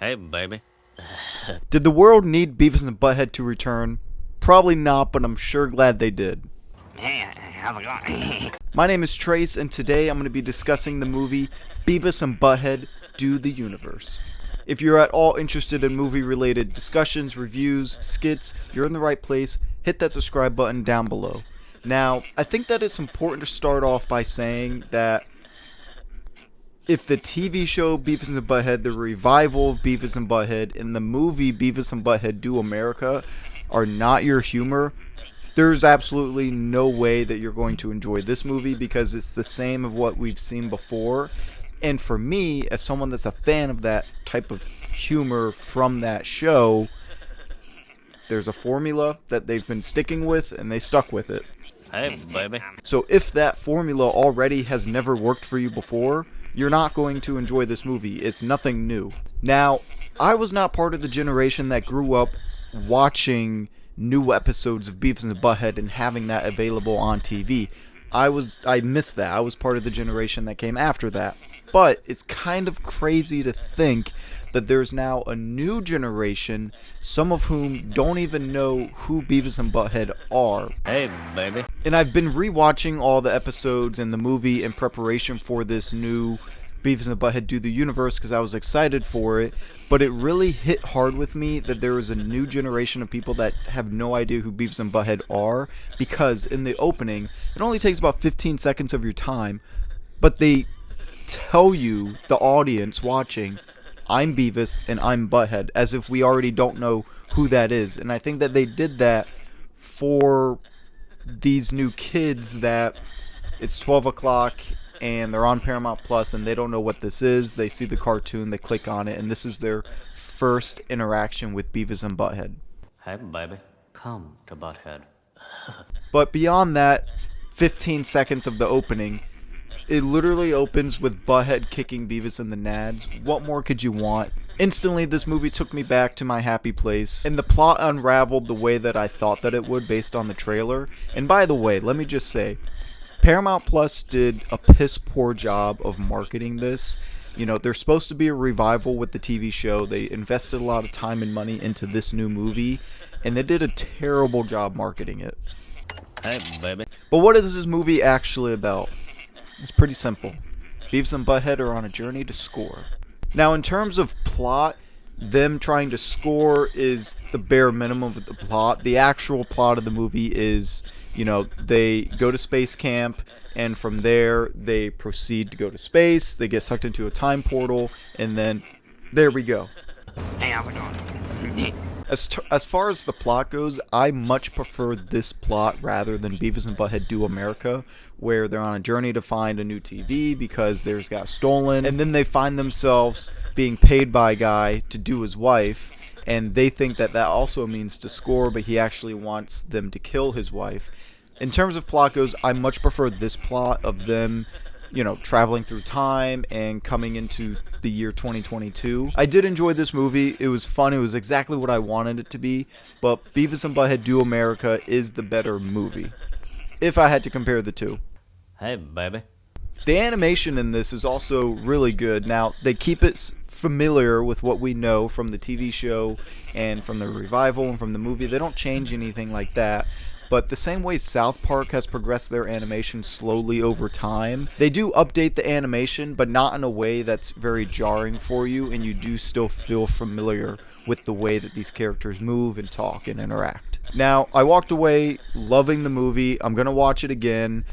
Hey, baby. Did the world need Beavis and Butthead to return? Probably not, but I'm sure glad they did. Hey, how's it going? My name is Trace, and today I'm going to be discussing the movie Beavis and Butthead Do the Universe. If you're at all interested in movie-related discussions, reviews, skits, you're in the right place. Hit that subscribe button down below. Now, I think that it's important to start off by saying that if the TV show Beavis and Butthead, the revival of Beavis and Butthead, and the movie Beavis and Butthead Do America are not your humor, there's absolutely no way that you're going to enjoy this movie because it's the same of what we've seen before. And for me, as someone that's a fan of that type of humor from that show, there's a formula that they've been sticking with, and they stuck with it. Hey, baby. So if that formula already has never worked for you before, you're not going to enjoy this movie. It's nothing new. Now, I was not part of the generation that grew up watching new episodes of Beavis and Butthead and having that available on TV. I missed that. I was part of the generation that came after that. But it's kind of crazy to think that there's now a new generation, some of whom don't even know who Beavis and Butthead are. Hey, baby. And I've been rewatching all the episodes and the movie in preparation for this new Beavis and Butthead Do the Universe because I was excited for it, but it really hit hard with me that there is a new generation of people that have no idea who Beavis and Butthead are, because in the opening, it only takes about 15 seconds of your time, but they tell you, the audience watching, I'm Beavis and I'm Butthead, as if we already don't know who that is. And I think that they did that for these new kids that it's 12 o'clock and they're on Paramount Plus and they don't know what this is. They see the cartoon, they click on it, and this is their first interaction with Beavis and Butthead. Hey, baby. Come to Butthead. But beyond that, 15 seconds of the opening, it literally opens with Butthead kicking Beavis in the nads. What more could you want? Instantly, this movie took me back to my happy place, and the plot unraveled the way that I thought that it would based on the trailer. And by the way, let me just say, Paramount Plus did a piss poor job of marketing this. You know, there's supposed to be a revival with the TV show. They invested a lot of time and money into this new movie, and they did a terrible job marketing it. Hey, baby. But what is this movie actually about? It's pretty simple. Beavis and Butthead are on a journey to score. Now, in terms of plot, them trying to score is the bare minimum of the plot. The actual plot of the movie is, you know, they go to space camp, and from there, they proceed to go to space. They get sucked into a time portal, and then there we go. Hey, how's it going? As far as the plot goes, I much prefer this plot rather than Beavis and Butthead Do America, where they're on a journey to find a new TV because theirs got stolen, and then they find themselves being paid by a guy to do his wife, and they think that that also means to score, but he actually wants them to kill his wife. In terms of plot goes, I much prefer this plot of them, you know, traveling through time and coming into the year 2022. I did enjoy this movie. It was fun. It was exactly what I wanted it to be. But Beavis and Butthead Do America is the better movie, if I had to compare the two. Hey, baby. The animation in this is also really good. Now, they keep it familiar with what we know from the TV show and from the revival and from the movie. They don't change anything like that. But the same way South Park has progressed their animation slowly over time, they do update the animation, but not in a way that's very jarring for you, and you do still feel familiar with the way that these characters move and talk and interact. Now, I walked away loving the movie. I'm going to watch it again,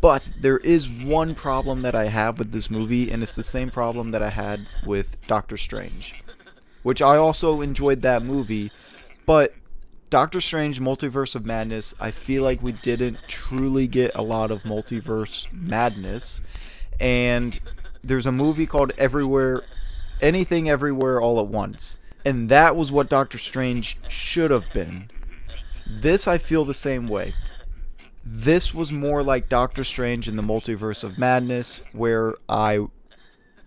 but there is one problem that I have with this movie, and it's the same problem that I had with Doctor Strange, which I also enjoyed that movie, but Doctor Strange Multiverse of Madness, I feel like we didn't truly get a lot of multiverse madness. And there's a movie called Anything Everywhere All at Once. And that was what Doctor Strange should have been. This, I feel the same way. This was more like Doctor Strange in the Multiverse of Madness, where I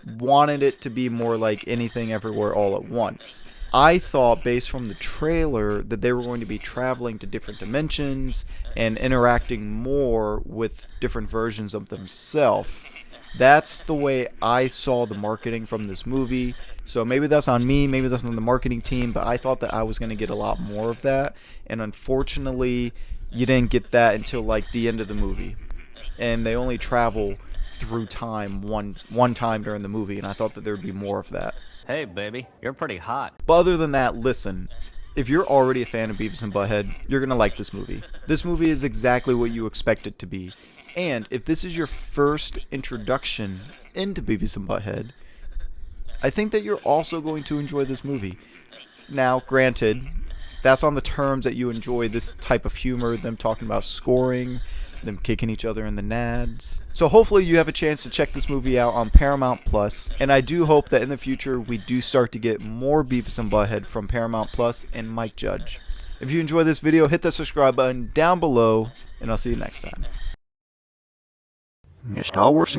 wanted it to be more like Anything Everywhere All at Once. I thought, based from the trailer, that they were going to be traveling to different dimensions and interacting more with different versions of themselves. That's the way I saw the marketing from this movie, So maybe that's on me, maybe that's on the marketing team, but I thought that I was going to get a lot more of that. And unfortunately, you didn't get that until like the end of the movie. And they only travel through time one time during the movie, and I thought that there would be more of that. Hey, baby, you're pretty hot. But other than that, listen, if you're already a fan of Beavis and Butthead, you're going to like this movie. This movie is exactly what you expect it to be. And if this is your first introduction into Beavis and Butthead, I think that you're also going to enjoy this movie. Now, granted, that's on the terms that you enjoy this type of humor, them talking about scoring, them kicking each other in the nads. So hopefully you have a chance to check this movie out on Paramount Plus, and I do hope that in the future we do start to get more Beavis and Butthead from Paramount Plus and Mike Judge. If you enjoyed this video, hit that subscribe button down below, and I'll see you next time. Star Wars,